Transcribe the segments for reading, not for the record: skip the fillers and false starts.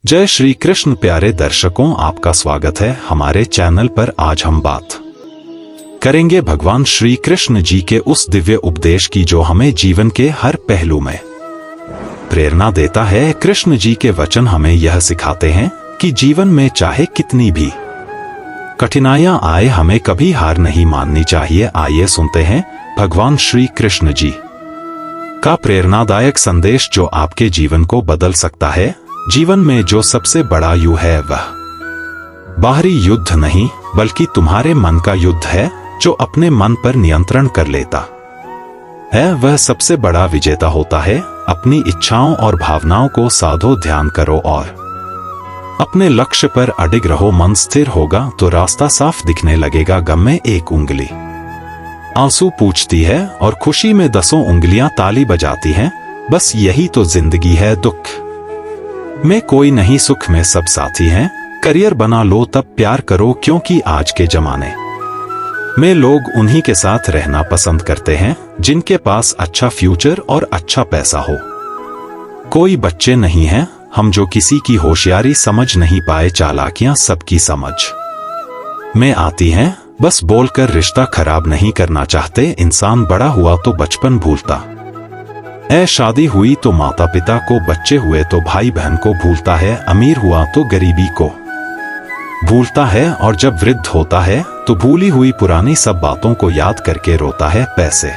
जय श्री कृष्ण प्यारे दर्शकों, आपका स्वागत है हमारे चैनल पर। आज हम बात करेंगे भगवान श्री कृष्ण जी के उस दिव्य उपदेश की जो हमें जीवन के हर पहलू में प्रेरणा देता है। कृष्ण जी के वचन हमें यह सिखाते हैं कि जीवन में चाहे कितनी भी कठिनाइयां आए, हमें कभी हार नहीं माननी चाहिए। आइए सुनते हैं भगवान श्री कृष्ण जी का प्रेरणादायक संदेश जो आपके जीवन को बदल सकता है। जीवन में जो सबसे बड़ा युद्ध है वह बाहरी युद्ध नहीं बल्कि तुम्हारे मन का युद्ध है। जो अपने मन पर नियंत्रण कर लेता है वह सबसे बड़ा विजेता होता है। अपनी इच्छाओं और भावनाओं को साधो, ध्यान करो और अपने लक्ष्य पर अडिग रहो। मन स्थिर होगा तो रास्ता साफ दिखने लगेगा। गम में एक उंगली आंसू पूछती है और खुशी में 10 उंगलियां ताली बजाती हैं। बस यही तो जिंदगी है। दुख में कोई नहीं, सुख में सब साथी हैं। करियर बना लो तब प्यार करो, क्योंकि आज के जमाने में लोग उन्हीं के साथ रहना पसंद करते हैं जिनके पास अच्छा फ्यूचर और अच्छा पैसा हो। कोई बच्चे नहीं हैं हम जो किसी की होशियारी समझ नहीं पाए। चालाकियां सबकी समझ में आती हैं, बस बोलकर रिश्ता खराब नहीं करना चाहते। इंसान बड़ा हुआ तो बचपन भूलता शादी हुई तो माता पिता को, बच्चे हुए तो भाई बहन को भूलता है। अमीर हुआ तो गरीबी को भूलता है, और जब वृद्ध होता है तो भूली हुई पुरानी सब बातों को याद करके रोता है। पैसे,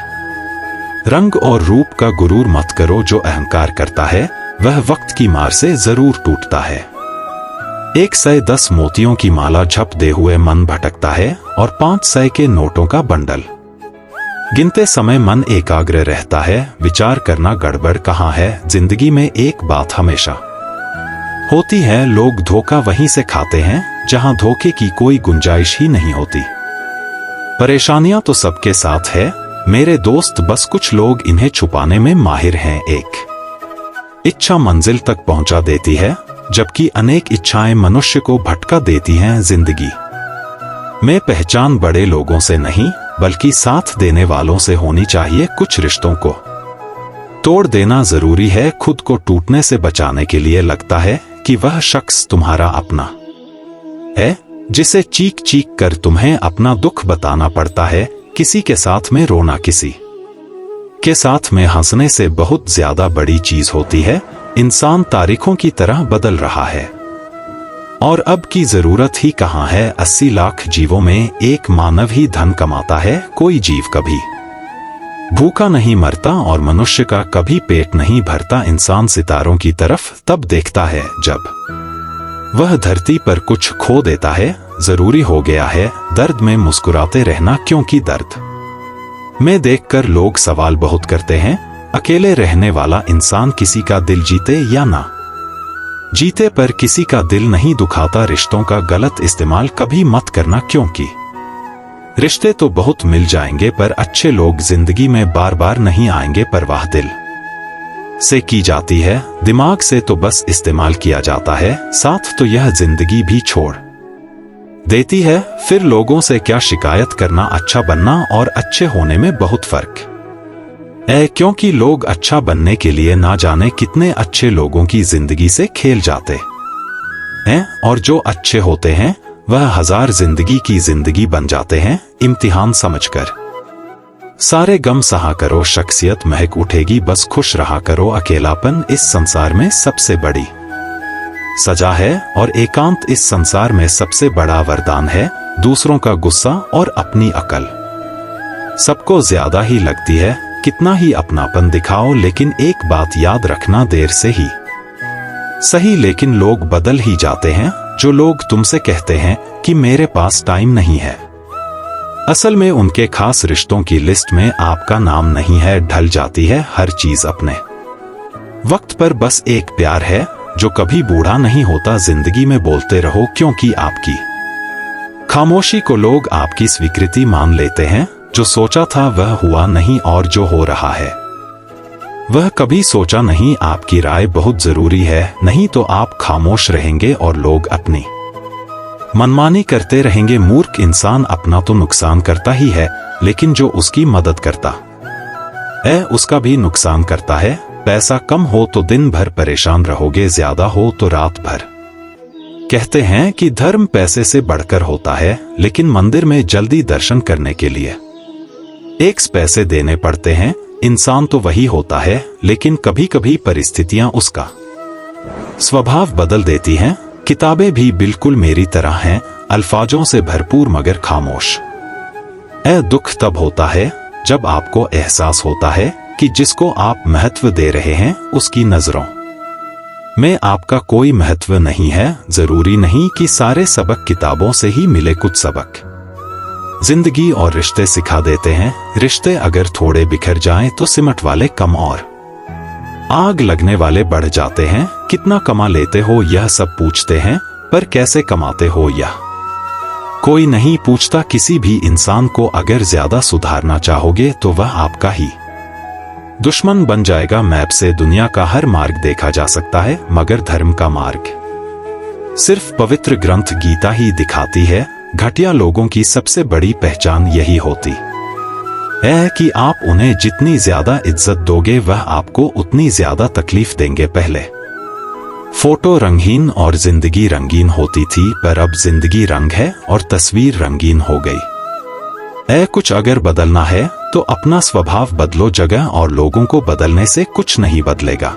रंग और रूप का गुरूर मत करो। जो अहंकार करता है वह वक्त की मार से जरूर टूटता है। 110 मोतियों की माला झप दे हुए मन भटकता है, और 500 के नोटों का बंडल गिनते समय मन एकाग्र रहता है। विचार करना गड़बड़ कहाँ है। जिंदगी में एक बात हमेशा होती है, लोग धोखा वहीं से खाते हैं जहां धोखे की कोई गुंजाइश ही नहीं होती। परेशानियां तो सबके साथ है मेरे दोस्त, बस कुछ लोग इन्हें छुपाने में माहिर हैं। एक इच्छा मंजिल तक पहुंचा देती है, जबकि अनेक इच्छाएं मनुष्य को भटका देती हैं। जिंदगी में पहचान बड़े लोगों से नहीं बल्कि साथ देने वालों से होनी चाहिए। कुछ रिश्तों को तोड़ देना जरूरी है खुद को टूटने से बचाने के लिए। लगता है कि वह शख्स तुम्हारा अपना है जिसे चीख चीख कर तुम्हें अपना दुख बताना पड़ता है। किसी के साथ में रोना किसी के साथ में हंसने से बहुत ज्यादा बड़ी चीज होती है। इंसान तारीखों की तरह बदल रहा है और अब की जरूरत ही कहाँ है। 80 लाख जीवों में एक मानव ही धन कमाता है। कोई जीव कभी भूखा नहीं मरता और मनुष्य का कभी पेट नहीं भरता। इंसान सितारों की तरफ तब देखता है जब वह धरती पर कुछ खो देता है। जरूरी हो गया है दर्द में मुस्कुराते रहना, क्योंकि दर्द में देखकर लोग सवाल बहुत करते हैं। अकेले रहने वाला इंसान किसी का दिल जीते या ना जीते पर किसी का दिल नहीं दुखाता। रिश्तों का गलत इस्तेमाल कभी मत करना, क्योंकि रिश्ते तो बहुत मिल जाएंगे पर अच्छे लोग जिंदगी में बार बार नहीं आएंगे। परवाह दिल से की जाती है, दिमाग से तो बस इस्तेमाल किया जाता है। साथ तो यह जिंदगी भी छोड़ देती है। फिर लोगों से क्या शिकायत करना। अच्छा बनना और अच्छे होने में बहुत फर्क है, क्योंकि लोग अच्छा बनने के लिए ना जाने कितने अच्छे लोगों की जिंदगी से खेल जाते हैं, और जो अच्छे होते हैं वह 1000 जिंदगी की जिंदगी बन जाते हैं। इम्तिहान समझकर सारे गम सहा करो, शख्सियत महक उठेगी। बस खुश रहा करो। अकेलापन इस संसार में सबसे बड़ी सजा है, और एकांत इस संसार में सबसे बड़ा वरदान है। दूसरों का गुस्सा और अपनी अकल सबको ज्यादा ही लगती है। कितना ही अपनापन दिखाओ, लेकिन एक बात याद रखना, देर से ही सही लेकिन लोग बदल ही जाते हैं। जो लोग तुमसे कहते हैं कि मेरे पास टाइम नहीं है, असल में उनके खास रिश्तों की लिस्ट में आपका नाम नहीं है। ढल जाती है हर चीज अपने वक्त पर, बस एक प्यार है जो कभी बूढ़ा नहीं होता। जिंदगी में बोलते रहो, क्योंकि आपकी खामोशी को लोग आपकी स्वीकृति मान लेते हैं। जो सोचा था वह हुआ नहीं, और जो हो रहा है वह कभी सोचा नहीं। आपकी राय बहुत जरूरी है, नहीं तो आप खामोश रहेंगे और लोग अपनी मनमानी करते रहेंगे। मूर्ख इंसान अपना तो नुकसान करता ही है, लेकिन जो उसकी मदद करता है उसका भी नुकसान करता है। पैसा कम हो तो दिन भर परेशान रहोगे, ज्यादा हो तो रात भर कहते हैं कि धर्म पैसे से बढ़कर होता है, लेकिन मंदिर में जल्दी दर्शन करने के लिए एक पैसे देने पड़ते हैं। इंसान तो वही होता है, लेकिन कभी कभी परिस्थितियां उसका स्वभाव बदल देती हैं। किताबें भी बिल्कुल मेरी तरह हैं, अल्फाजों से भरपूर मगर खामोश। दुख तब होता है जब आपको एहसास होता है कि जिसको आप महत्व दे रहे हैं उसकी नजरों में आपका कोई महत्व नहीं है। जरूरी नहीं कि सारे सबक किताबों से ही मिले, कुछ सबक जिंदगी और रिश्ते सिखा देते हैं। रिश्ते अगर थोड़े बिखर जाएं तो सिमट वाले कम और आग लगने वाले बढ़ जाते हैं। कितना कमा लेते हो यह सब पूछते हैं, पर कैसे कमाते हो यह कोई नहीं पूछता। किसी भी इंसान को अगर ज्यादा सुधारना चाहोगे तो वह आपका ही दुश्मन बन जाएगा। मैप से दुनिया का हर मार्ग देखा जा सकता है, मगर धर्म का मार्ग सिर्फ पवित्र ग्रंथ गीता ही दिखाती है। घटिया लोगों की सबसे बड़ी पहचान यही होती है कि आप उन्हें जितनी ज्यादा इज्जत दोगे वह आपको उतनी ज्यादा तकलीफ देंगे। पहले फोटो रंगहीन और जिंदगी रंगीन होती थी, पर अब जिंदगी रंग है और तस्वीर रंगीन हो गई। कुछ अगर बदलना है तो अपना स्वभाव बदलो। जगह और लोगों को बदलने से कुछ नहीं बदलेगा।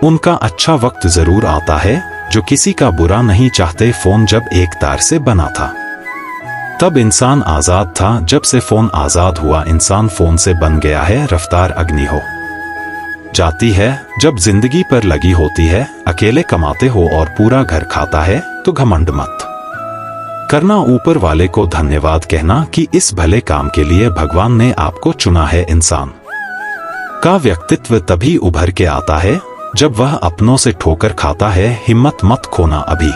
उनका अच्छा वक्त जरूर आता है, जो किसी का बुरा नहीं चाहते। फोन जब एक तार से बना था तब इंसान आजाद था। जब से फोन आजाद हुआ इंसान फोन से बन गया है। रफ्तार अग्नि हो जाती है जब जिंदगी पर लगी होती है। अकेले कमाते हो और पूरा घर खाता है तो घमंड मत करना। ऊपर वाले को धन्यवाद कहना कि इस भले काम के लिए भगवान ने आपको चुना है। इंसान का व्यक्तित्व तभी उभर के आता है जब वह अपनों से ठोकर खाता है। हिम्मत मत खोना, अभी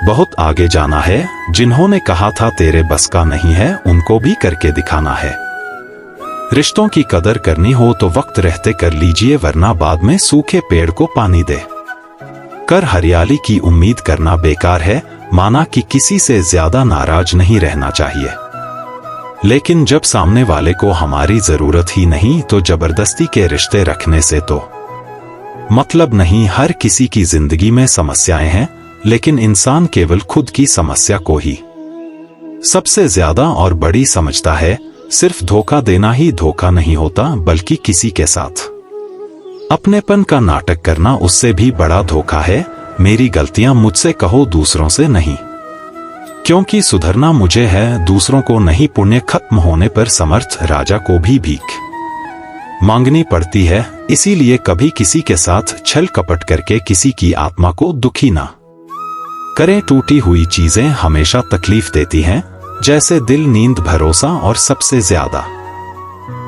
बहुत आगे जाना है। जिन्होंने कहा था तेरे बस का नहीं है, उनको भी करके दिखाना है। रिश्तों की कदर करनी हो तो वक्त रहते कर लीजिए, वरना बाद में सूखे पेड़ को पानी दे कर हरियाली की उम्मीद करना बेकार है। माना कि किसी से ज्यादा नाराज नहीं रहना चाहिए, लेकिन जब सामने वाले को हमारी जरूरत ही नहीं तो जबरदस्ती के रिश्ते रखने से तो मतलब नहीं। हर किसी की जिंदगी में समस्याएं हैं, लेकिन इंसान केवल खुद की समस्या को ही सबसे ज्यादा और बड़ी समझता है। सिर्फ धोखा देना ही धोखा नहीं होता, बल्कि किसी के साथ अपनेपन का नाटक करना उससे भी बड़ा धोखा है। मेरी गलतियां मुझसे कहो, दूसरों से नहीं, क्योंकि सुधरना मुझे है, दूसरों को नहीं। पुण्य खत्म होने पर समर्थ राजा को भी भीख मांगनी पड़ती है। इसीलिए कभी किसी के साथ छल कपट करके किसी की आत्मा को दुखी ना करें। टूटी हुई चीजें हमेशा तकलीफ देती हैं, जैसे दिल, नींद, भरोसा और सबसे ज्यादा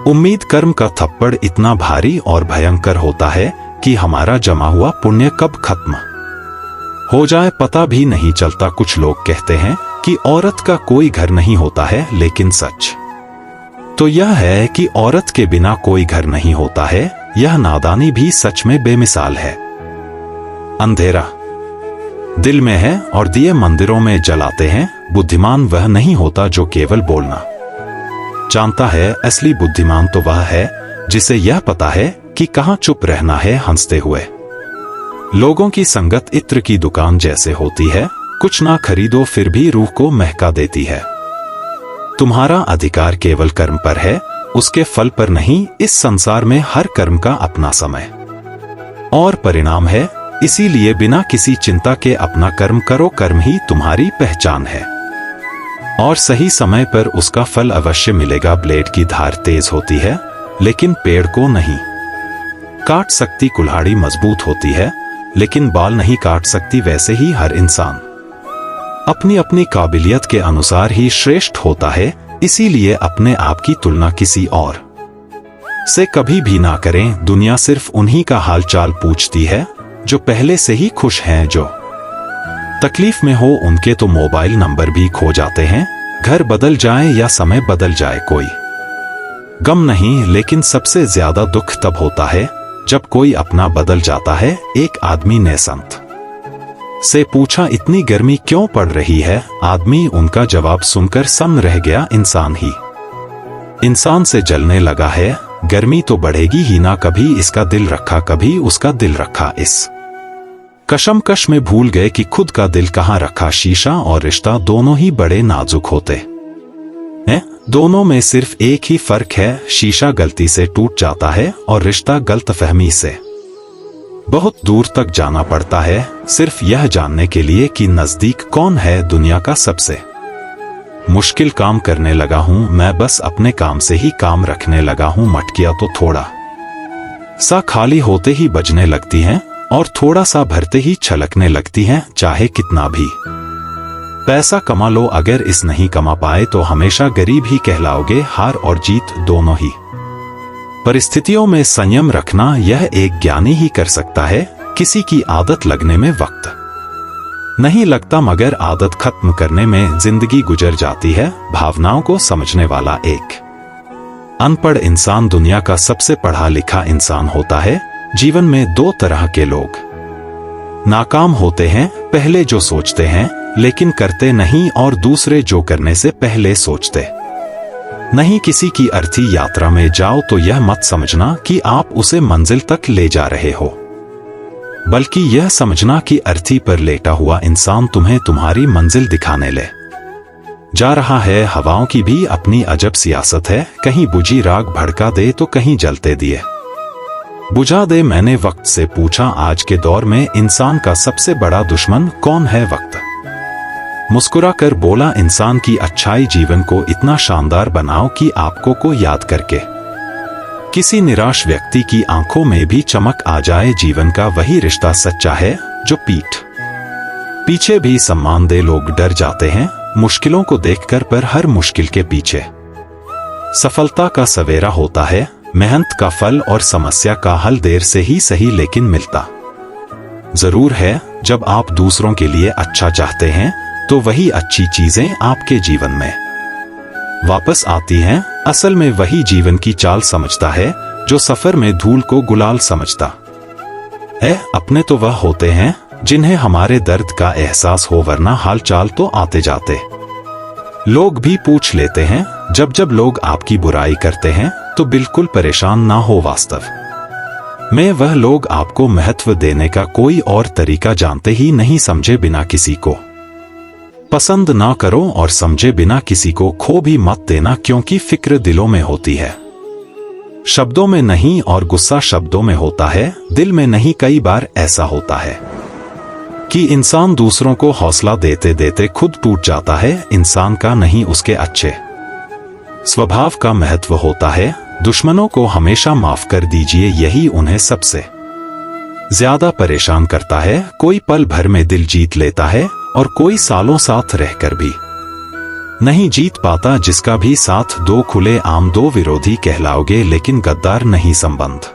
उम्मीद। कर्म का थप्पड़ इतना भारी और भयंकर होता है कि हमारा जमा हुआ पुण्य कब खत्म हो जाए पता भी नहीं चलता। कुछ लोग कहते हैं कि औरत का कोई घर नहीं होता है, लेकिन सच तो यह है कि औरत के बिना कोई घर नहीं होता है। यह नादानी भी सच में बेमिसाल है। अंधेरा दिल में है और दिए मंदिरों में जलाते हैं। बुद्धिमान वह नहीं होता जो केवल बोलना जानता है। असली बुद्धिमान तो वह है जिसे यह पता है कि कहां चुप रहना है। हंसते हुए लोगों की संगत इत्र की दुकान जैसे होती है, कुछ ना खरीदो फिर भी रूह को महका देती है। तुम्हारा अधिकार केवल कर्म पर है, उसके फल पर नहीं। इस संसार में हर कर्म का अपना समय और परिणाम है, इसीलिए बिना किसी चिंता के अपना कर्म करो। कर्म ही तुम्हारी पहचान है और सही समय पर उसका फल अवश्य मिलेगा। ब्लेड की धार तेज होती है, लेकिन पेड़ को नहीं काट सकती। कुल्हाड़ी मजबूत होती है, लेकिन बाल नहीं काट सकती। वैसे ही हर इंसान अपनी अपनी काबिलियत के अनुसार ही श्रेष्ठ होता है। इसीलिए अपने आप की तुलना किसी और से कभी भी ना करें। दुनिया सिर्फ उन्हीं का हालचाल पूछती है जो पहले से ही खुश हैं। जो तकलीफ में हो उनके तो मोबाइल नंबर भी खो जाते हैं। घर बदल जाए या समय बदल जाए कोई गम नहीं, लेकिन सबसे ज्यादा दुख तब होता है जब कोई अपना बदल जाता है। एक आदमी ने संत से पूछा, इतनी गर्मी क्यों पड़ रही है? आदमी उनका जवाब सुनकर सन्न रह गया। इंसान ही इंसान से जलने लगा है, गर्मी तो बढ़ेगी ही ना। कभी इसका दिल रखा, कभी उसका दिल रखा। इस कशमकश में भूल गए कि खुद का दिल कहाँ रखा। शीशा और रिश्ता दोनों ही बड़े नाजुक होते हैं। दोनों में सिर्फ एक ही फर्क है, शीशा गलती से टूट जाता है और रिश्ता गलतफहमी से। बहुत दूर तक जाना पड़ता है सिर्फ यह जानने के लिए कि नजदीक कौन है। दुनिया का सबसे मुश्किल काम करने लगा हूं मैं, बस अपने काम से ही काम रखने लगा हूं। मटकियां तो थोड़ा सा खाली होते ही बजने लगती हैं और थोड़ा सा भरते ही छलकने लगती हैं। चाहे कितना भी पैसा कमा लो, अगर इस नहीं कमा पाए तो हमेशा गरीब ही कहलाओगे। हार और जीत दोनों ही परिस्थितियों में संयम रखना यह एक ज्ञानी ही कर सकता है। किसी की आदत लगने में वक्त नहीं लगता, मगर आदत खत्म करने में जिंदगी गुजर जाती है। भावनाओं को समझने वाला एक अनपढ़ इंसान दुनिया का सबसे पढ़ा लिखा इंसान होता है। जीवन में दो तरह के लोग नाकाम होते हैं, पहले जो सोचते हैं लेकिन करते नहीं, और दूसरे जो करने से पहले सोचते नहीं। किसी की अर्थी यात्रा में जाओ तो यह मत समझना कि आप उसे मंजिल तक ले जा रहे हो, बल्कि यह समझना कि अर्थी पर लेटा हुआ इंसान तुम्हें तुम्हारी मंजिल दिखाने ले जा रहा है। हवाओं की भी अपनी अजब सियासत है, कहीं बुझी राग भड़का दे तो कहीं जलते दिए बुझा दे। मैंने वक्त से पूछा, आज के दौर में इंसान का सबसे बड़ा दुश्मन कौन है? वक्त मुस्कुरा कर बोला, इंसान की अच्छाई जीवन को इतना शानदार बनाओ कि आपको को याद करके किसी निराश व्यक्ति की आंखों में भी चमक आ जाए। जीवन का वही रिश्ता सच्चा है जो पीठ पीछे भी सम्मान दे। लोग डर जाते हैं मुश्किलों को देखकर, पर हर मुश्किल के पीछे सफलता का सवेरा होता है। मेहनत का फल और समस्या का हल देर से ही सही लेकिन मिलता जरूर है। जब आप दूसरों के लिए अच्छा चाहते हैं तो वही अच्छी चीजें आपके जीवन में वापस आती हैं। असल में वही जीवन की चाल समझता है जो सफर में धूल को गुलाल समझता है। अपने तो वह होते हैं जिन्हें हमारे दर्द का एहसास हो, वरना हाल चाल तो आते जाते लोग भी पूछ लेते हैं। जब जब लोग आपकी बुराई करते हैं तो बिल्कुल परेशान ना हो। वास्तव में वह लोग आपको महत्व देने का कोई और तरीका जानते ही नहीं। समझे बिना किसी को पसंद ना करो और समझे बिना किसी को खो भी मत देना, क्योंकि फिक्र दिलों में होती है, शब्दों में नहीं, और गुस्सा शब्दों में होता है, दिल में नहीं। कई बार ऐसा होता है कि इंसान दूसरों को हौसला देते देते खुद टूट जाता है। इंसान का नहीं, उसके अच्छे स्वभाव का महत्व होता है। दुश्मनों को हमेशा माफ कर दीजिए, यही उन्हें सबसे ज्यादा परेशान करता है। कोई पल भर में दिल जीत लेता है और कोई सालों साथ रहकर भी नहीं जीत पाता। जिसका भी साथ दो खुले आम, दो विरोधी कहलाओगे लेकिन गद्दार नहीं। संबंध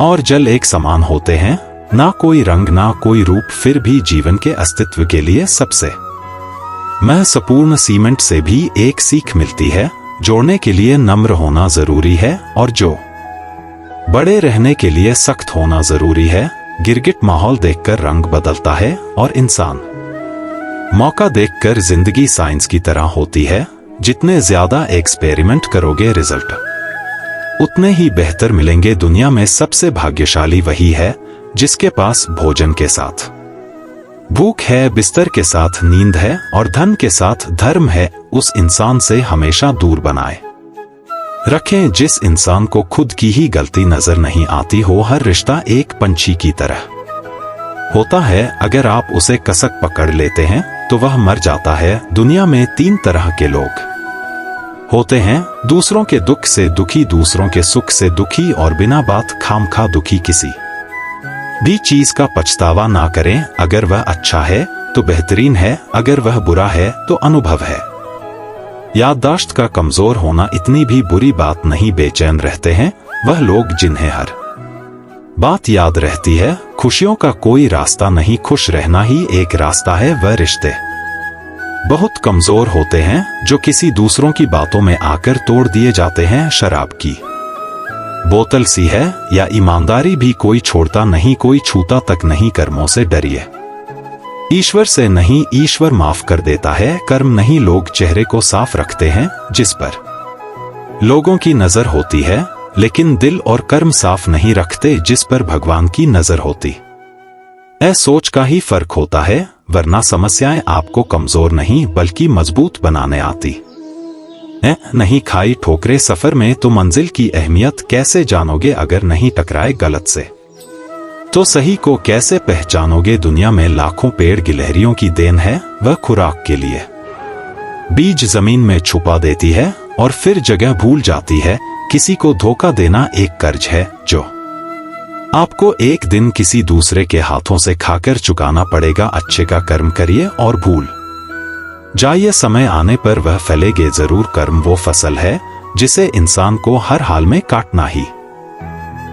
और जल एक समान होते हैं, ना कोई रंग ना कोई रूप, फिर भी जीवन के अस्तित्व के लिए सबसे महत्वपूर्ण सीमेंट से भी एक सीख मिलती है। जोड़ने के लिए नम्र होना जरूरी है और जो बड़े रहने के लिए सख्त होना जरूरी है। गिरगिट माहौल देखकर रंग बदलता है और इंसान मौका देखकर जिंदगी साइंस की तरह होती है। जितने ज्यादा एक्सपेरिमेंट करोगे रिजल्ट उतने ही बेहतर मिलेंगे। दुनिया में सबसे भाग्यशाली वही है जिसके पास भोजन के साथ भूख है, बिस्तर के साथ नींद है और धन के साथ धर्म है। उस इंसान से हमेशा दूर बनाए रखें जिस इंसान को खुद की ही गलती नजर नहीं आती हो। हर रिश्ता एक पंछी की तरह होता है, अगर आप उसे कसक पकड़ लेते हैं तो वह मर जाता है। दुनिया में तीन तरह के लोग होते हैं, दूसरों के दुख से दुखी, दूसरों के सुख से दुखी और बिना बात खामखा दुखी। किसी भी चीज का पछतावा ना करें, अगर वह अच्छा है तो बेहतरीन है, अगर वह बुरा है तो अनुभव है। याददाश्त का कमजोर होना इतनी भी बुरी बात नहीं। बेचैन रहते हैं वह लोग जिन्हें हर बात याद रहती है। खुशियों का कोई रास्ता नहीं, खुश रहना ही एक रास्ता है। वह रिश्ते बहुत कमजोर होते हैं जो किसी दूसरों की बातों में आकर तोड़ दिए जाते हैं। शराब की बोतल सी है या ईमानदारी भी कोई छोड़ता नहीं, कोई छूता तक नहीं। कर्मों से डरिए, ईश्वर से नहीं, ईश्वर माफ कर देता है। कर्म नहीं, लोग चेहरे को साफ रखते हैं जिस पर लोगों की नजर होती है, लेकिन दिल और कर्म साफ नहीं रखते जिस पर भगवान की नजर होती सोच का ही फर्क होता है, वरना समस्याएं आपको कमजोर नहीं बल्कि मजबूत बनाने आती नहीं खाई ठोकरे सफर में तो मंजिल की अहमियत कैसे जानोगे अगर नहीं टकराए गलत से। तो सही को कैसे पहचानोगे, दुनिया में लाखों पेड़ गिलहरियों की देन है, वह खुराक के लिए बीज जमीन में छुपा देती है और फिर जगह भूल जाती है। किसी को धोखा देना एक कर्ज है जो आपको एक दिन किसी दूसरे के हाथों से खाकर चुकाना पड़ेगा। अच्छे का कर्म करिए और भूल जाइए, समय आने पर वह फलेगे जरूर। कर्म वो फसल है जिसे इंसान को हर हाल में काटना ही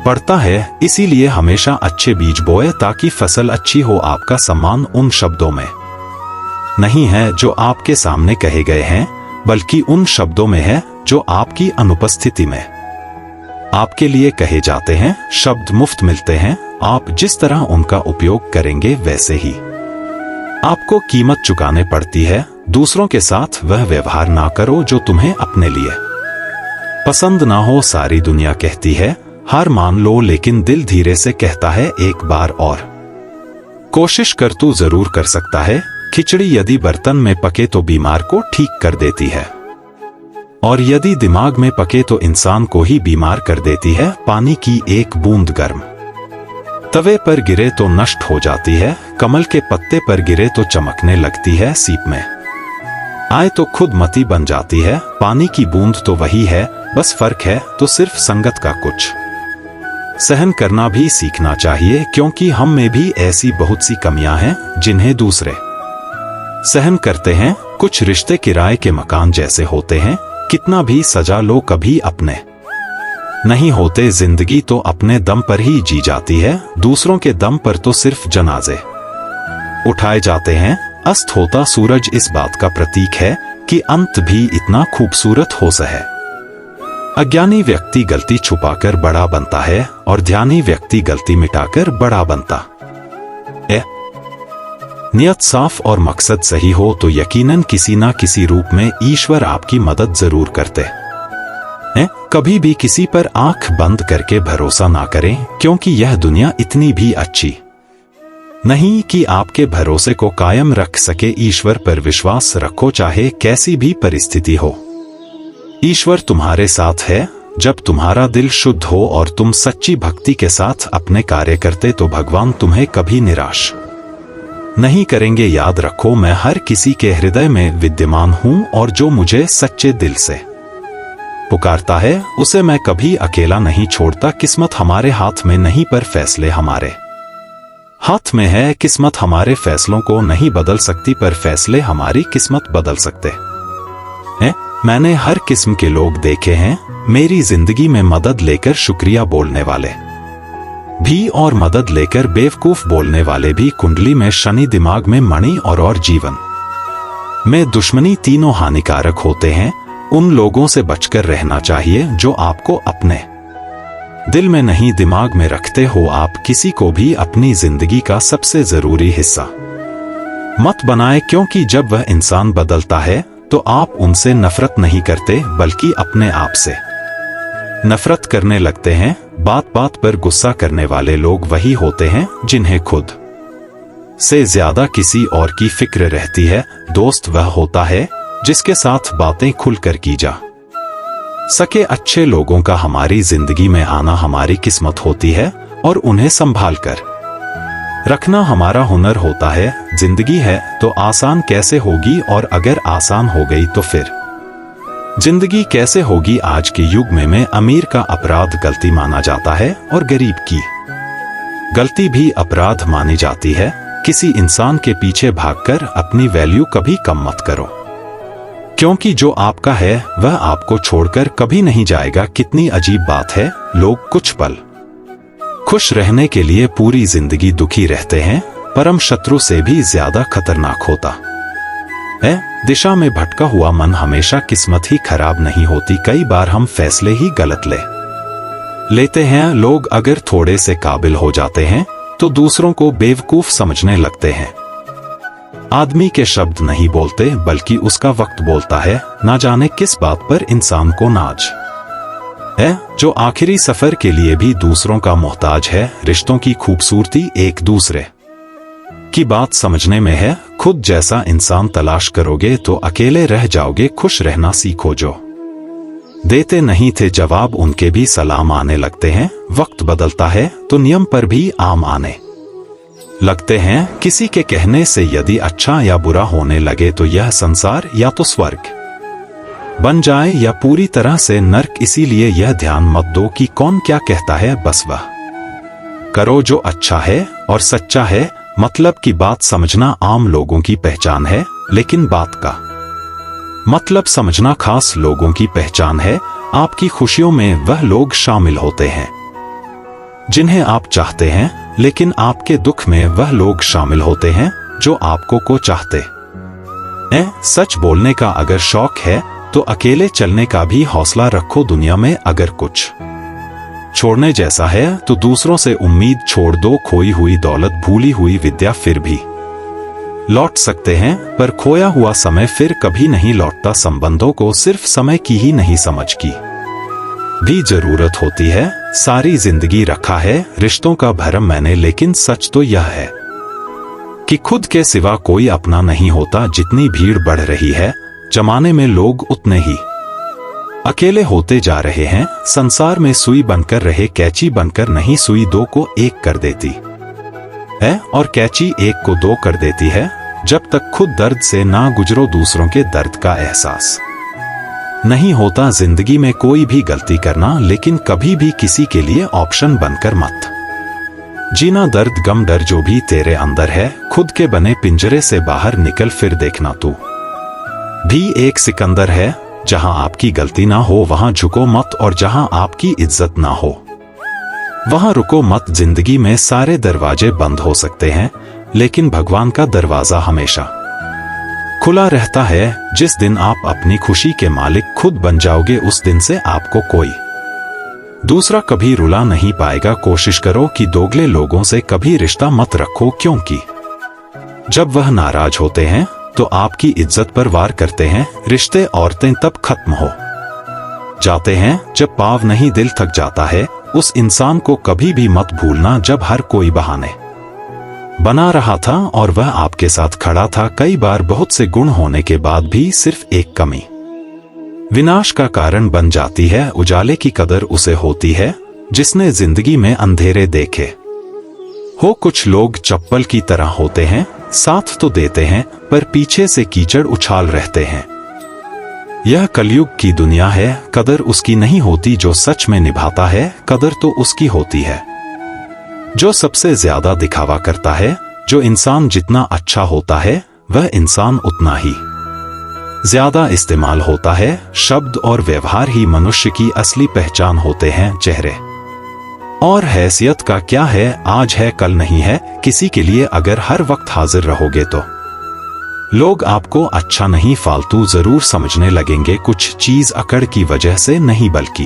पड़ता है, इसीलिए हमेशा अच्छे बीज बोए ताकि फसल अच्छी हो। आपका सम्मान उन शब्दों में नहीं है जो आपके सामने कहे गए हैं, बल्कि उन शब्दों में है जो आपकी अनुपस्थिति में आपके लिए कहे जाते हैं। शब्द मुफ्त मिलते हैं, आप जिस तरह उनका उपयोग करेंगे वैसे ही आपको कीमत चुकाने पड़ती है। दूसरों के साथ वह व्यवहार ना करो जो तुम्हें अपने लिए पसंद ना हो। सारी दुनिया कहती है हार मान लो, लेकिन दिल धीरे से कहता है एक बार और कोशिश कर, तू जरूर कर सकता है। खिचड़ी यदि बर्तन में पके तो बीमार को ठीक कर देती है, और यदि दिमाग में पके तो इंसान को ही बीमार कर देती है। पानी की एक बूंद गर्म तवे पर गिरे तो नष्ट हो जाती है, कमल के पत्ते पर गिरे तो चमकने लगती है, सीप में आए तो खुद मती बन जाती है। पानी की बूंद तो वही है, बस फर्क है तो सिर्फ संगत का। कुछ सहन करना भी सीखना चाहिए, क्योंकि हम में भी ऐसी बहुत सी कमियां हैं जिन्हें दूसरे सहन करते हैं। कुछ रिश्ते किराए के मकान जैसे होते हैं, कितना भी सजा लो कभी अपने नहीं होते। जिंदगी तो अपने दम पर ही जी जाती है, दूसरों के दम पर तो सिर्फ जनाजे उठाए जाते हैं। अस्त होता सूरज इस बात का प्रतीक है कि अंत भी इतना खूबसूरत हो सके। अज्ञानी व्यक्ति गलती छुपाकर बड़ा बनता है और ध्यानी व्यक्ति गलती मिटाकर बड़ा बनता है। नियत साफ और मकसद सही हो तो यकीनन किसी ना किसी रूप में ईश्वर आपकी मदद जरूर करते हैं। कभी भी किसी पर आंख बंद करके भरोसा ना करें, क्योंकि यह दुनिया इतनी भी अच्छी नहीं कि आपके भरोसे को कायम रख सके। ईश्वर पर विश्वास रखो, चाहे कैसी भी परिस्थिति हो। ईश्वर तुम्हारे साथ है। जब तुम्हारा दिल शुद्ध हो और तुम सच्ची भक्ति के साथ अपने कार्य करते तो भगवान तुम्हें कभी निराश नहीं करेंगे। याद रखो, मैं हर किसी के हृदय में विद्यमान हूं, और जो मुझे सच्चे दिल से पुकारता है उसे मैं कभी अकेला नहीं छोड़ता। किस्मत हमारे हाथ में नहीं, पर फैसले हमारे हाथ में है। किस्मत हमारे फैसलों को नहीं बदल सकती, पर फैसले हमारी किस्मत बदल सकते हैं। मैंने हर किस्म के लोग देखे हैं मेरी जिंदगी में, मदद लेकर शुक्रिया बोलने वाले भी और मदद लेकर बेवकूफ बोलने वाले भी। कुंडली में शनि, दिमाग में मणि और जीवन में दुश्मनी, तीनों हानिकारक होते हैं। उन लोगों से बचकर रहना चाहिए जो आपको अपने दिल में नहीं दिमाग में रखते हो। आप किसी को भी अपनी जिंदगी का सबसे जरूरी हिस्सा मत बनाए, क्योंकि जब वह इंसान बदलता है तो आप उनसे नफरत नहीं करते बल्कि अपने आप से नफरत करने लगते हैं। बात बात पर गुस्सा करने वाले लोग वही होते हैं जिन्हें खुद से ज्यादा किसी और की फिक्र रहती है। दोस्त वह होता है जिसके साथ बातें खुलकर की जा सके। अच्छे लोगों का हमारी जिंदगी में आना हमारी किस्मत होती है, और उन्हें संभाल कर रखना हमारा हुनर होता है। जिंदगी है तो आसान कैसे होगी, और अगर आसान हो गई तो फिर जिंदगी कैसे होगी। आज के युग में अमीर का अपराध गलती माना जाता है और गरीब की गलती भी अपराध मानी जाती है। किसी इंसान के पीछे भागकर अपनी वैल्यू कभी कम मत करो, क्योंकि जो आपका है वह आपको छोड़कर कभी नहीं जाएगा। कितनी अजीब बात है, लोग कुछ पल खुश रहने के लिए पूरी जिंदगी दुखी रहते हैं। परम शत्रु से भी ज्यादा खतरनाक होता है दिशा में भटका हुआ मन। हमेशा किस्मत ही खराब नहीं होती, कई बार हम फैसले ही गलत लेते हैं। लोग अगर थोड़े से काबिल हो जाते हैं तो दूसरों को बेवकूफ समझने लगते हैं। आदमी के शब्द नहीं बोलते बल्कि उसका वक्त बोलता है। ना जाने किस बात पर इंसान को नाज है, जो आखिरी सफर के लिए भी दूसरों का मोहताज है। रिश्तों की खूबसूरती एक दूसरे की बात समझने में है। खुद जैसा इंसान तलाश करोगे तो अकेले रह जाओगे। खुश रहना सीखो। जो देते नहीं थे जवाब उनके भी सलाम आने लगते हैं। वक्त बदलता है तो नियम पर भी आम आने लगते हैं। किसी के कहने से यदि अच्छा या बुरा होने लगे तो यह संसार या तो स्वर्ग बन जाए या पूरी तरह से नर्क। इसीलिए यह ध्यान मत दो कि कौन क्या कहता है, बस वह करो जो अच्छा है और सच्चा है। मतलब की बात समझना आम लोगों की पहचान है, लेकिन बात का मतलब समझना खास लोगों की पहचान है। आपकी खुशियों में वह लोग शामिल होते हैं जिन्हें आप चाहते हैं, लेकिन आपके दुख में वह लोग शामिल होते हैं जो आपको को चाहते हैं। सच बोलने का अगर शौक है तो अकेले चलने का भी हौसला रखो। दुनिया में अगर कुछ छोड़ने जैसा है तो दूसरों से उम्मीद छोड़ दो। खोई हुई दौलत, भूली हुई विद्या फिर भी लौट सकते हैं, पर खोया हुआ समय फिर कभी नहीं लौटता। संबंधों को सिर्फ समय की ही नहीं समझ की भी जरूरत होती है। सारी जिंदगी रखा है रिश्तों का भरम मैंने, लेकिन सच तो यह है कि खुद के सिवा कोई अपना नहीं होता। जितनी भीड़ बढ़ रही है जमाने में लोग उतने ही अकेले होते जा रहे हैं। संसार में सुई बनकर रहे, कैंची बनकर नहीं। सुई दो को एक कर देती है और कैंची एक को दो कर देती है। जब तक खुद दर्द से ना गुजरो दूसरों के दर्द का एहसास नहीं होता। जिंदगी में कोई भी गलती करना, लेकिन कभी भी किसी के लिए ऑप्शन बनकर मत जीना। दर्द गम डर जो भी तेरे अंदर है, खुद के बने पिंजरे से बाहर निकल, फिर देखना तू भी एक सिकंदर है। जहां आपकी गलती ना हो वहां झुको मत, और जहां आपकी इज्जत ना हो वहां रुको मत। जिंदगी में सारे दरवाजे बंद हो सकते हैं, लेकिन भगवान का दरवाजा हमेशा खुला रहता है। जिस दिन आप अपनी खुशी के मालिक खुद बन जाओगे, उस दिन से आपको कोई दूसरा कभी रुला नहीं पाएगा। कोशिश करो कि दोगले लोगों से कभी रिश्ता मत रखो, क्योंकि जब वह नाराज होते हैं तो आपकी इज्जत पर वार करते हैं। रिश्ते औरतें तब खत्म हो जाते हैं जब पाव नहीं दिल थक जाता है। उस इंसान को कभी भी मत भूलना जब हर कोई बहाने बना रहा था और वह आपके साथ खड़ा था। कई बार बहुत से गुण होने के बाद भी सिर्फ एक कमी विनाश का कारण बन जाती है। उजाले की कदर उसे होती है जिसने जिंदगी में अंधेरे देखे हो। कुछ लोग चप्पल की तरह होते हैं, साथ तो देते हैं पर पीछे से कीचड़ उछाल रहते हैं। यह कलयुग की दुनिया है। कदर उसकी नहीं होती जो सच में निभाता है, कदर तो उसकी होती है जो सबसे ज्यादा दिखावा करता है। जो इंसान जितना अच्छा होता है वह इंसान उतना ही ज्यादा इस्तेमाल होता है। शब्द और व्यवहार ही मनुष्य की असली पहचान होते हैं। चेहरे और हैसियत का क्या है, आज है कल नहीं है। किसी के लिए अगर हर वक्त हाजिर रहोगे तो लोग आपको अच्छा नहीं फालतू जरूर समझने लगेंगे। कुछ चीज अकड़ की वजह से नहीं, बल्कि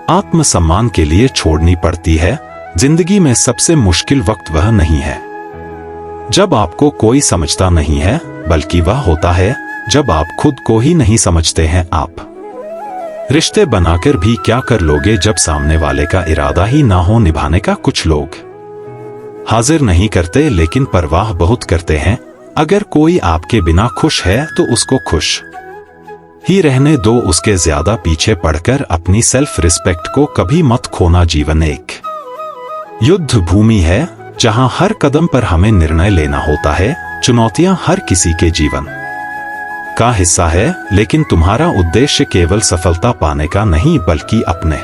आत्मसम्मान के लिए छोड़नी पड़ती है। जिंदगी में सबसे मुश्किल वक्त वह नहीं है जब आपको कोई समझता नहीं है, बल्कि वह होता है जब आप खुद को ही नहीं समझते हैं। आप रिश्ते बनाकर भी क्या कर लोगे जब सामने वाले का इरादा ही ना हो निभाने का। कुछ लोग हाजिर नहीं करते, लेकिन परवाह बहुत करते हैं। अगर कोई आपके बिना खुश है तो उसको खुश ही रहने दो। उसके ज्यादा पीछे पड़कर अपनी सेल्फ रिस्पेक्ट को कभी मत खोना। जीवन एक युद्ध भूमि है जहां हर कदम पर हमें निर्णय लेना होता है। चुनौतियां हर किसी के जीवन का हिस्सा है, लेकिन तुम्हारा उद्देश्य केवल सफलता पाने का नहीं, बल्कि अपने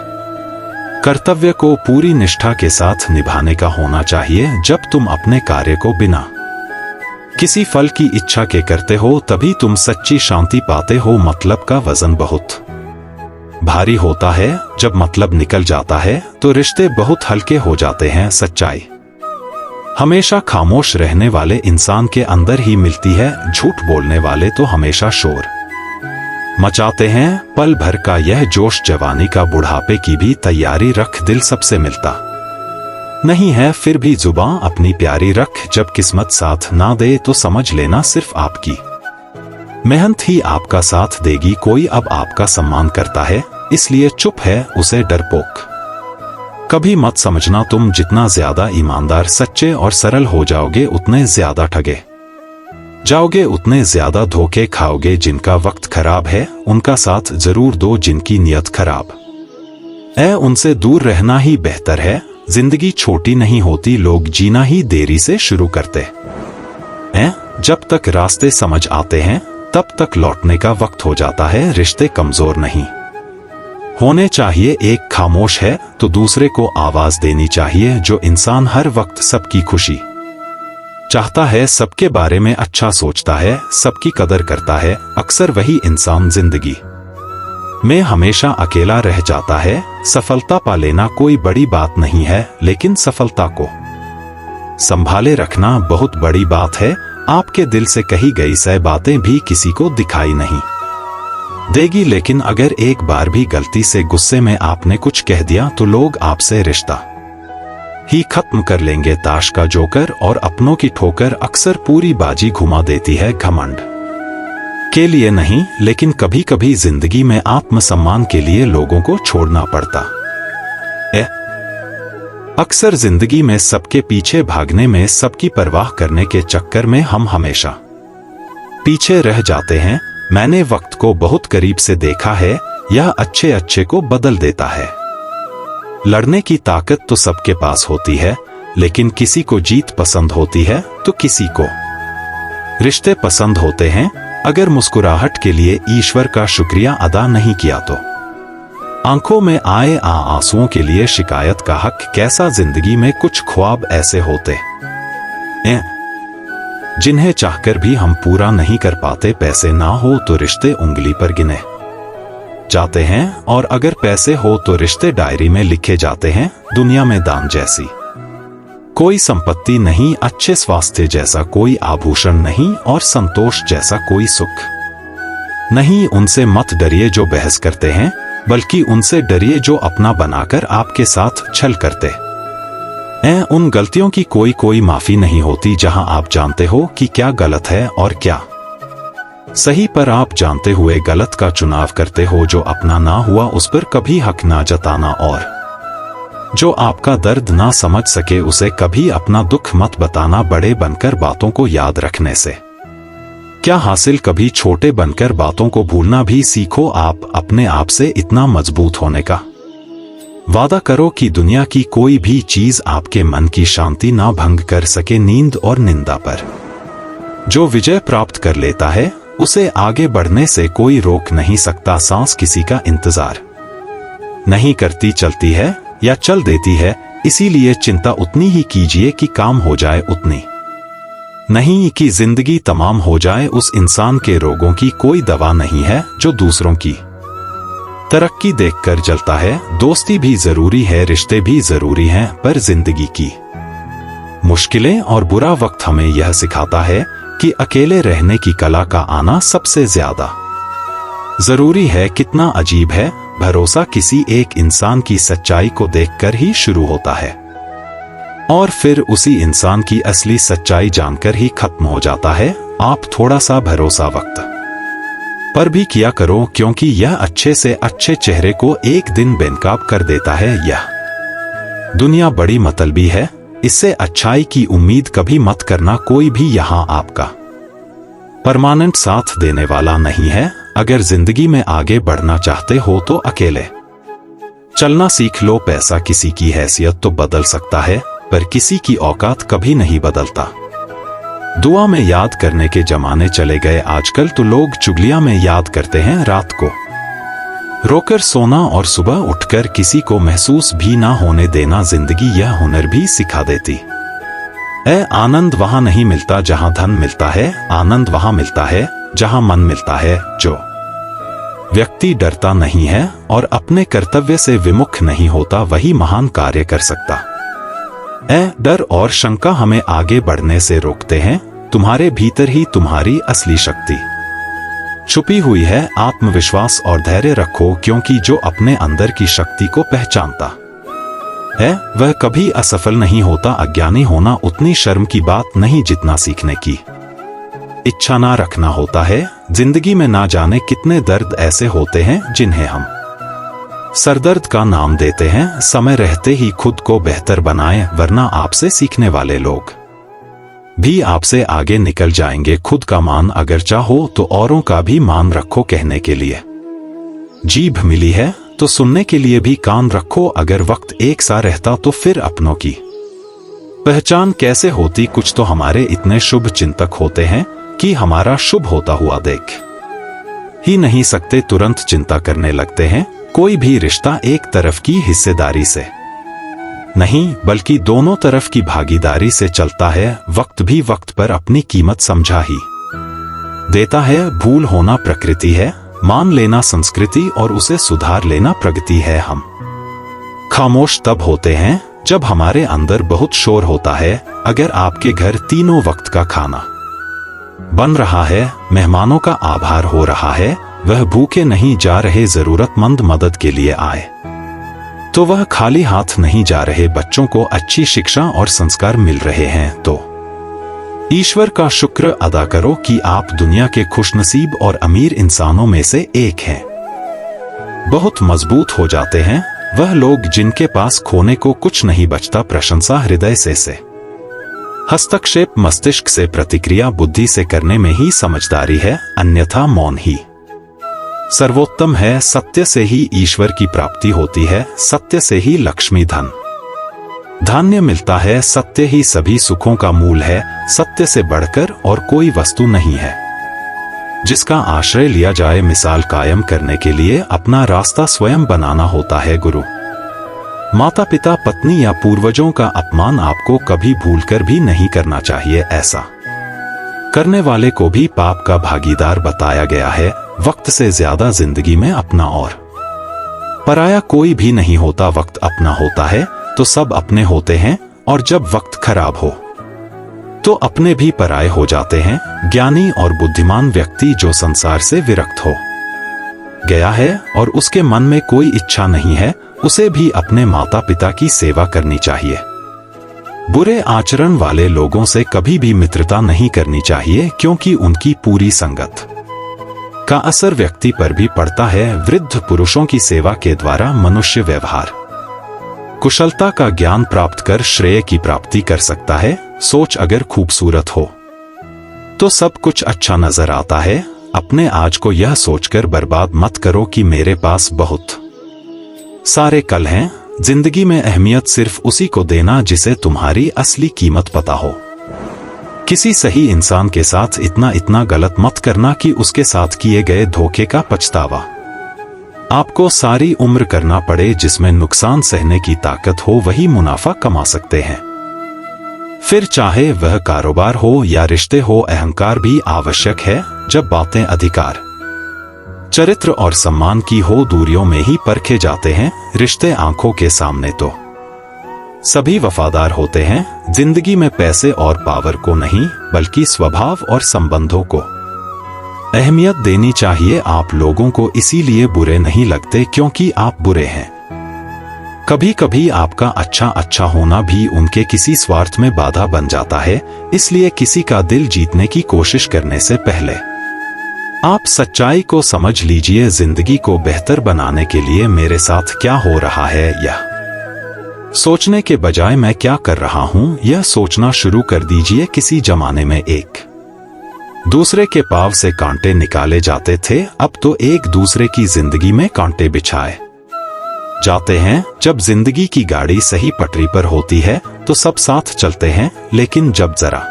कर्तव्य को पूरी निष्ठा के साथ निभाने का होना चाहिए। जब तुम अपने कार्य को बिना किसी फल की इच्छा के करते हो, तभी तुम सच्ची शांति पाते हो। मतलब का वजन बहुत भारी होता है। जब मतलब निकल जाता है तो रिश्ते बहुत हल्के हो जाते हैं। सच्चाई हमेशा खामोश रहने वाले इंसान के अंदर ही मिलती है। झूठ बोलने वाले तो हमेशा शोर मचाते हैं। पल भर का यह जोश जवानी का बुढ़ापे की भी तैयारी रख। दिल सबसे मिलता नहीं है, फिर भी जुबां अपनी प्यारी रख। जब किस्मत साथ ना दे तो समझ लेना सिर्फ आपकी मेहनत ही आपका साथ देगी। कोई अब आपका सम्मान करता है इसलिए चुप है, उसे डरपोक कभी मत समझना तुम जितना ज्यादा ईमानदार, सच्चे और सरल हो जाओगे उतने ज्यादा ठगे जाओगे, उतने ज्यादा धोखे खाओगे। जिनका वक्त खराब है उनका साथ जरूर दो, जिनकी नियत खराब है उनसे दूर रहना ही बेहतर है। जिंदगी छोटी नहीं होती, लोग जीना ही देरी से शुरू करते हैं। जब तक रास्ते समझ आते हैं तब तक लौटने का वक्त हो जाता है। रिश्ते कमजोर नहीं होने चाहिए, एक खामोश है तो दूसरे को आवाज देनी चाहिए। जो इंसान हर वक्त सबकी खुशी चाहता है, सबके बारे में अच्छा सोचता है, सबकी कदर करता है, अक्सर वही इंसान जिंदगी में हमेशा अकेला रह जाता है। सफलता पा लेना कोई बड़ी बात नहीं है, लेकिन सफलता को संभाले रखना बहुत बड़ी बात है। आपके दिल से कही गई 100 बातें भी किसी को दिखाई नहीं देगी, लेकिन अगर एक बार भी गलती से गुस्से में आपने कुछ कह दिया तो लोग आपसे रिश्ता ही खत्म कर लेंगे। ताश का जोकर और अपनों की ठोकर अक्सर पूरी बाजी घुमा देती है। घमंड के लिए नहीं, लेकिन कभी कभी जिंदगी में आत्मसम्मान के लिए लोगों को छोड़ना पड़ता है। अक्सर जिंदगी में सबके पीछे भागने में, सबकी परवाह करने के चक्कर में हम हमेशा पीछे रह जाते हैं। मैंने वक्त को बहुत करीब से देखा है, यह अच्छे अच्छे को बदल देता है। लड़ने की ताकत तो सबके पास होती है, लेकिन किसी को जीत पसंद होती है तो किसी को रिश्ते पसंद होते हैं। अगर मुस्कुराहट के लिए ईश्वर का शुक्रिया अदा नहीं किया तो आंखों में आए आंसुओं के लिए शिकायत का हक कैसा। जिंदगी में कुछ ख्वाब ऐसे होते हैं जिन्हें चाहकर भी हम पूरा नहीं कर पाते। पैसे ना हो तो रिश्ते उंगली पर गिने जाते हैं, और अगर पैसे हो तो रिश्ते डायरी में लिखे जाते हैं। दुनिया में दान जैसी कोई संपत्ति नहीं, अच्छे स्वास्थ्य जैसा कोई आभूषण नहीं, और संतोष जैसा कोई सुख नहीं। उनसे मत डरिए जो बहस करते हैं, बल्कि उनसे डरिए जो अपना बनाकर आपके साथ छल करते हैं। उन गलतियों की कोई माफी नहीं होती जहां आप जानते हो कि क्या गलत है और क्या सही, पर आप जानते हुए गलत का चुनाव करते हो। जो अपना ना हुआ उस पर कभी हक ना जताना, और जो आपका दर्द ना समझ सके उसे कभी अपना दुख मत बताना। बड़े बनकर बातों को याद रखने से क्या हासिल, कभी छोटे बनकर बातों को भूलना भी सीखो। आप अपने आप से इतना मजबूत होने का वादा करो कि दुनिया की कोई भी चीज आपके मन की शांति ना भंग कर सके। नींद और निंदा पर जो विजय प्राप्त कर लेता है उसे आगे बढ़ने से कोई रोक नहीं सकता। सांस किसी का इंतजार नहीं करती, चलती है या चल देती है। इसीलिए चिंता उतनी ही कीजिए कि काम हो जाए, उतनी नहीं कि जिंदगी तमाम हो जाए। उस इंसान के रोगों की कोई दवा नहीं है जो दूसरों की तरक्की देखकर जलता है। दोस्ती भी जरूरी है, रिश्ते भी जरूरी हैं, पर जिंदगी की मुश्किलें और बुरा वक्त हमें यह सिखाता है कि अकेले रहने की कला का आना सबसे ज्यादा जरूरी है। कितना अजीब है, भरोसा किसी एक इंसान की सच्चाई को देखकर ही शुरू होता है, और फिर उसी इंसान की असली सच्चाई जानकर ही खत्म हो जाता है। आप थोड़ा सा भरोसा वक्त पर भी किया करो, क्योंकि यह अच्छे से अच्छे चेहरे को एक दिन बेनकाब कर देता है। यह दुनिया बड़ी मतलबी है, इससे अच्छाई की उम्मीद कभी मत करना। कोई भी यहां आपका परमानेंट साथ देने वाला नहीं है। अगर जिंदगी में आगे बढ़ना चाहते हो तो अकेले चलना सीख लो। पैसा किसी की हैसियत तो बदल सकता है, पर किसी की औकात कभी नहीं बदलता। दुआ में याद करने के जमाने चले गए आजकल, तो लोग चुगलियां में याद करते हैं। रात को रोकर सोना और सुबह उठकर किसी को महसूस भी ना होने देना, जिंदगी यह हुनर भी सिखा देती है। आनंद वहां नहीं मिलता जहां धन मिलता है, आनंद वहां मिलता है जहां मन मिलता है। जो व्यक्ति डरता नहीं है और अपने कर्तव्य से विमुख नहीं होता, वही महान कार्य कर सकता है। डर और शंका हमें आगे बढ़ने से रोकते हैं। तुम्हारे भीतर ही तुम्हारी असली शक्ति छुपी हुई है। आत्मविश्वास और धैर्य रखो, क्योंकि जो अपने अंदर की शक्ति को पहचानता है वह कभी असफल नहीं होता। अज्ञानी होना उतनी शर्म की बात नहीं जितना सीखने की इच्छा ना रखना होता है। जिंदगी में ना जाने कितने दर्द ऐसे होते हैं जिन्हें हम सरदर्द का नाम देते हैं, समय रहते ही खुद को बेहतर बनाएं, वरना आपसे सीखने वाले लोग भी आपसे आगे निकल जाएंगे। खुद का मान अगर चाहो तो औरों का भी मान रखो कहने के लिए। जीभ मिली है तो सुनने के लिए भी कान रखो। अगर वक्त एक सा रहता तो फिर अपनों की पहचान कैसे होती। कुछ तो हमारे इतने शुभ चिंतक होते हैं कि हमारा शुभ होता हुआ देख ही नहीं सकते, तुरंत चिंता करने लगते हैं। कोई भी रिश्ता एक तरफ की हिस्सेदारी से नहीं बल्कि दोनों तरफ की भागीदारी से चलता है। वक्त भी वक्त पर अपनी कीमत समझा ही देता है। भूल होना प्रकृति है, मान लेना संस्कृति और उसे सुधार लेना प्रगति है। हम खामोश तब होते हैं जब हमारे अंदर बहुत शोर होता है। अगर आपके घर तीनों वक्त का खाना बन रहा है, मेहमानों का आभार हो रहा है, वह भूखे नहीं जा रहे, जरूरतमंद मदद के लिए आए, तो वह खाली हाथ नहीं जा रहे, बच्चों को अच्छी शिक्षा और संस्कार मिल रहे हैं, तो ईश्वर का शुक्र अदा करो कि आप दुनिया के खुशनसीब और अमीर इंसानों में से एक हैं। बहुत मजबूत हो जाते हैं वह लोग जिनके पास खोने को कुछ नहीं बचता। प्रशंसा हृदय से हस्तक्षेप मस्तिष्क से, प्रतिक्रिया बुद्धि से करने में ही समझदारी है, अन्यथा मौन ही सर्वोत्तम है। सत्य से ही ईश्वर की प्राप्ति होती है, सत्य से ही लक्ष्मी धन धान्य मिलता है, सत्य ही सभी सुखों का मूल है। सत्य से बढ़कर और कोई वस्तु नहीं है जिसका आश्रय लिया जाए। मिसाल कायम करने के लिए अपना रास्ता स्वयं बनाना होता है। गुरु, माता पिता, पत्नी या पूर्वजों का अपमान आपको कभी भूलकर भी नहीं करना चाहिए। ऐसा करने वाले को भी पाप का भागीदार बताया गया है। वक्त से ज्यादा जिंदगी में अपना और पराया कोई भी नहीं होता। वक्त अपना होता है तो सब अपने होते हैं, और जब वक्त खराब हो तो अपने भी पराये हो जाते हैं। ज्ञानी और बुद्धिमान व्यक्ति जो संसार से विरक्त हो गया है और उसके मन में कोई इच्छा नहीं है, उसे भी अपने माता पिता की सेवा करनी चाहिए। बुरे आचरण वाले लोगों से कभी भी मित्रता नहीं करनी चाहिए, क्योंकि उनकी पूरी संगत का असर व्यक्ति पर भी पड़ता है। वृद्ध पुरुषों की सेवा के द्वारा मनुष्य व्यवहार कुशलता का ज्ञान प्राप्त कर श्रेय की प्राप्ति कर सकता है। सोच अगर खूबसूरत हो तो सब कुछ अच्छा नजर आता है। अपने आज को यह सोचकर बर्बाद मत करो कि मेरे पास बहुत सारे कल हैं। जिंदगी में अहमियत सिर्फ उसी को देना जिसे तुम्हारी असली कीमत पता हो। किसी सही इंसान के साथ इतना गलत मत करना कि उसके साथ किए गए धोखे का पछतावा आपको सारी उम्र करना पड़े। जिसमें नुकसान सहने की ताकत हो वही मुनाफा कमा सकते हैं। फिर चाहे वह कारोबार हो या रिश्ते हो, अहंकार भी आवश्यक है। जब बातें अधिकार, चरित्र और सम्मान की हो, दूरियों में ही परखे जाते हैं रिश्ते। आंखों के सामने तो सभी वफादार होते हैं। जिंदगी में पैसे और पावर को नहीं बल्कि स्वभाव और संबंधों को अहमियत देनी चाहिए। आप लोगों को इसीलिए बुरे नहीं लगते क्योंकि आप बुरे हैं। कभी कभी आपका अच्छा होना भी उनके किसी स्वार्थ में बाधा बन जाता है। इसलिए किसी का दिल जीतने की कोशिश करने से पहले आप सच्चाई को समझ लीजिए। जिंदगी को बेहतर बनाने के लिए मेरे साथ क्या हो रहा है यह सोचने के बजाय मैं क्या कर रहा हूं यह सोचना शुरू कर दीजिए। किसी जमाने में एक दूसरे के पांव से कांटे निकाले जाते थे, अब तो एक दूसरे की जिंदगी में कांटे बिछाए जाते हैं। जब जिंदगी की गाड़ी सही पटरी पर होती है तो सब साथ चलते हैं, लेकिन जब जरा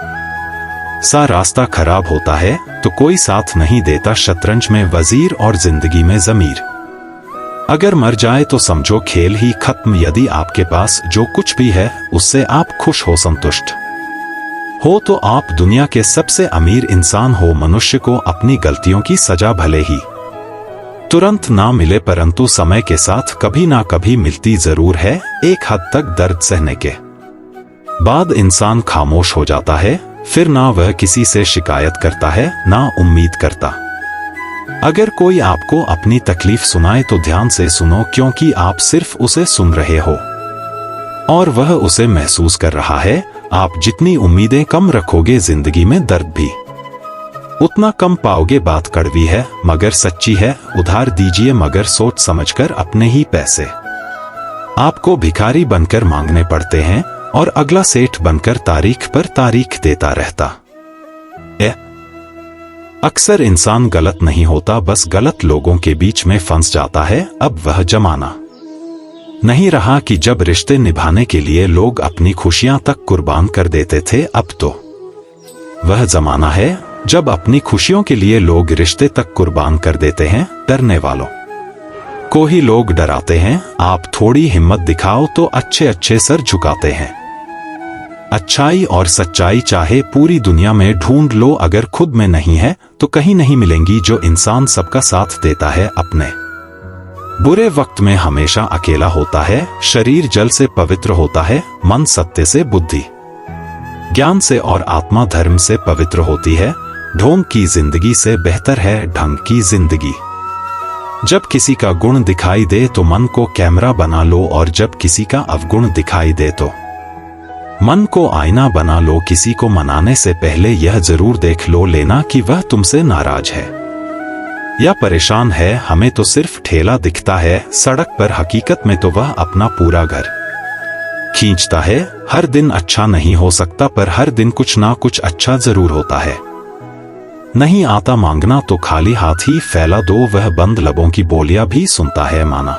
सा रास्ता खराब होता है तो कोई साथ नहीं देता। शतरंज में वजीर और जिंदगी में जमीर अगर मर जाए तो समझो खेल ही खत्म। यदि आपके पास जो कुछ भी है उससे आप खुश हो, संतुष्ट हो, तो आप दुनिया के सबसे अमीर इंसान हो। मनुष्य को अपनी गलतियों की सजा भले ही तुरंत ना मिले, परंतु समय के साथ कभी ना कभी मिलती जरूर है। एक हद तक दर्द सहने के बाद इंसान खामोश हो जाता है। फिर ना वह किसी से शिकायत करता है ना उम्मीद करता। अगर कोई आपको अपनी तकलीफ सुनाए तो ध्यान से सुनो, क्योंकि आप सिर्फ उसे सुन रहे हो और वह उसे महसूस कर रहा है। आप जितनी उम्मीदें कम रखोगे जिंदगी में दर्द भी उतना कम पाओगे। बात कड़वी है मगर सच्ची है, उधार दीजिए मगर सोच समझकर अपने ही पैसे। आपको भिखारी बनकर मांगने पड़ते हैं और अगला सेठ बनकर तारीख पर तारीख देता रहता है। अक्सर इंसान गलत नहीं होता, बस गलत लोगों के बीच में फंस जाता है। अब वह जमाना नहीं रहा कि जब रिश्ते निभाने के लिए लोग अपनी खुशियां तक कुर्बान कर देते थे। अब तो वह जमाना है जब अपनी खुशियों के लिए लोग रिश्ते तक कुर्बान कर देते हैं। डरने वालों को ही लोग डराते हैं। आप थोड़ी हिम्मत दिखाओ तो अच्छे अच्छे सर झुकाते हैं। अच्छाई और सच्चाई चाहे पूरी दुनिया में ढूंढ लो, अगर खुद में नहीं है तो कहीं नहीं मिलेंगी। जो इंसान सबका साथ देता है अपने बुरे वक्त में हमेशा अकेला होता है। शरीर जल से पवित्र होता है, मन सत्य से, बुद्धि ज्ञान से और आत्मा धर्म से पवित्र होती है। ढोंग की जिंदगी से बेहतर है ढंग की जिंदगी। जब किसी का गुण दिखाई दे तो मन को कैमरा बना लो, और जब किसी का अवगुण दिखाई दे तो मन को आईना बना लो। किसी को मनाने से पहले यह जरूर देख लो लेना कि वह तुमसे नाराज है या परेशान है। हमें तो सिर्फ ठेला दिखता है सड़क पर, हकीकत में तो वह अपना पूरा घर खींचता है। हर दिन अच्छा नहीं हो सकता, पर हर दिन कुछ ना कुछ अच्छा जरूर होता है। नहीं आता मांगना तो खाली हाथ ही फैला दो। वह बंद लबों की बोलियां भी सुनता है। माना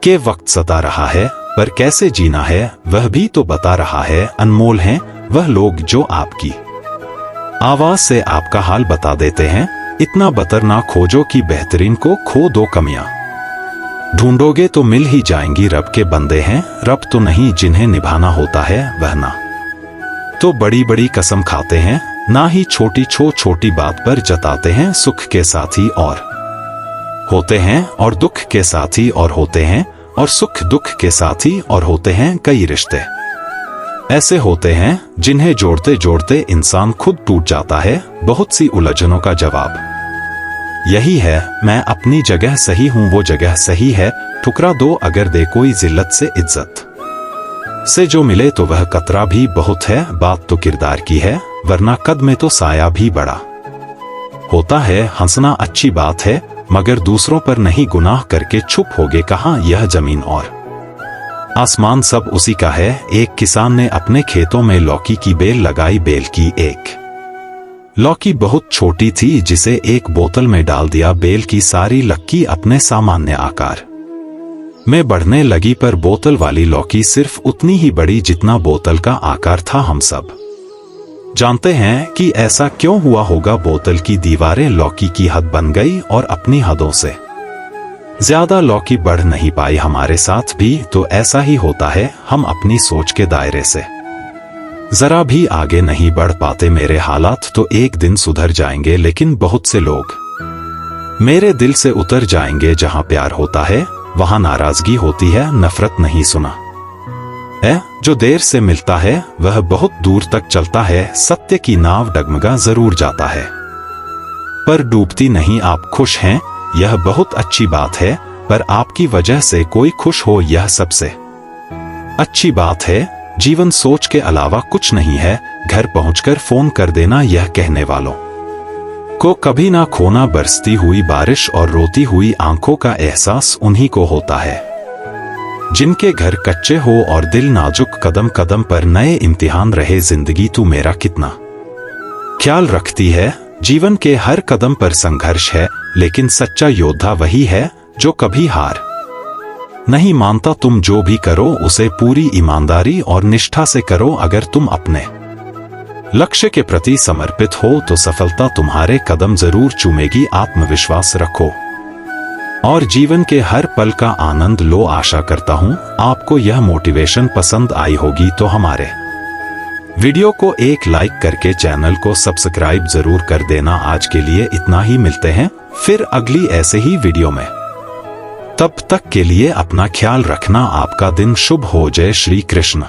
के वक्त सता रहा है पर कैसे जीना है वह भी तो बता रहा है। अनमोल हैं वह लोग जो आपकी आवाज से आपका हाल बता देते हैं। इतना बतर ना खोजो कि बेहतरीन को खो दो। कमियां ढूंढोगे तो मिल ही जाएंगी। रब के बंदे हैं रब तो नहीं, जिन्हें निभाना होता है वह ना तो बड़ी बड़ी कसम खाते हैं, ना ही छोटी छोटी बात पर जताते हैं। सुख के साथी और होते हैं और दुख के साथी और होते हैं, और सुख दुख के साथी और होते हैं। कई रिश्ते ऐसे होते हैं जिन्हें जोड़ते जोड़ते इंसान खुद टूट जाता है। बहुत सी उलझनों का जवाब यही है, मैं अपनी जगह सही हूं वो जगह सही है। ठुकरा दो अगर दे कोई जिल्लत से, इज्जत से जो मिले तो वह कतरा भी बहुत है। बात तो किरदार की है वरना कद में तो साया भी बड़ा होता है। हंसना अच्छी बात है मगर दूसरों पर नहीं, गुनाह करके छुप होगे कहां। यह जमीन और आसमान सब उसी का है। एक किसान ने अपने खेतों में लौकी की बेल लगाई। बेल की एक लौकी बहुत छोटी थी जिसे एक बोतल में डाल दिया। बेल की सारी लक्की अपने सामान्य आकार में बढ़ने लगी, पर बोतल वाली लौकी सिर्फ उतनी ही बड़ी जितना बोतल का आकार था। हम सब जानते हैं कि ऐसा क्यों हुआ होगा। बोतल की दीवारें लौकी की हद बन गई और अपनी हदों से ज्यादा लौकी बढ़ नहीं पाई। हमारे साथ भी तो ऐसा ही होता है। हम अपनी सोच के दायरे से जरा भी आगे नहीं बढ़ पाते। मेरे हालात तो एक दिन सुधर जाएंगे, लेकिन बहुत से लोग मेरे दिल से उतर जाएंगे। जहां प्यार होता है वहां नाराजगी होती है, नफरत नहीं। सुना है जो देर से मिलता है वह बहुत दूर तक चलता है। सत्य की नाव डगमगा जरूर जाता है पर डूबती नहीं। आप खुश हैं यह बहुत अच्छी बात है, पर आपकी वजह से कोई खुश हो यह सबसे अच्छी बात है। जीवन सोच के अलावा कुछ नहीं है। घर पहुंचकर फोन कर देना यह कहने वालों को कभी ना खोना। बरसती हुई बारिश और रोती हुई आंखों का एहसास उन्हीं को होता है जिनके घर कच्चे हो और दिल नाजुक। कदम कदम पर नए इम्तिहान रहे। जिंदगी तू मेरा कितना ख्याल रखती है। जीवन के हर कदम पर संघर्ष है, लेकिन सच्चा योद्धा वही है जो कभी हार नहीं मानता। तुम जो भी करो उसे पूरी ईमानदारी और निष्ठा से करो। अगर तुम अपने लक्ष्य के प्रति समर्पित हो तो सफलता तुम्हारे कदम जरूर चूमेगी। आत्मविश्वास रखो और जीवन के हर पल का आनंद लो। आशा करता हूं आपको यह मोटिवेशन पसंद आई होगी। तो हमारे वीडियो को एक लाइक करके चैनल को सब्सक्राइब जरूर कर देना। आज के लिए इतना ही, मिलते हैं फिर अगली ऐसे ही वीडियो में। तब तक के लिए अपना ख्याल रखना। आपका दिन शुभ हो। जय श्री कृष्ण।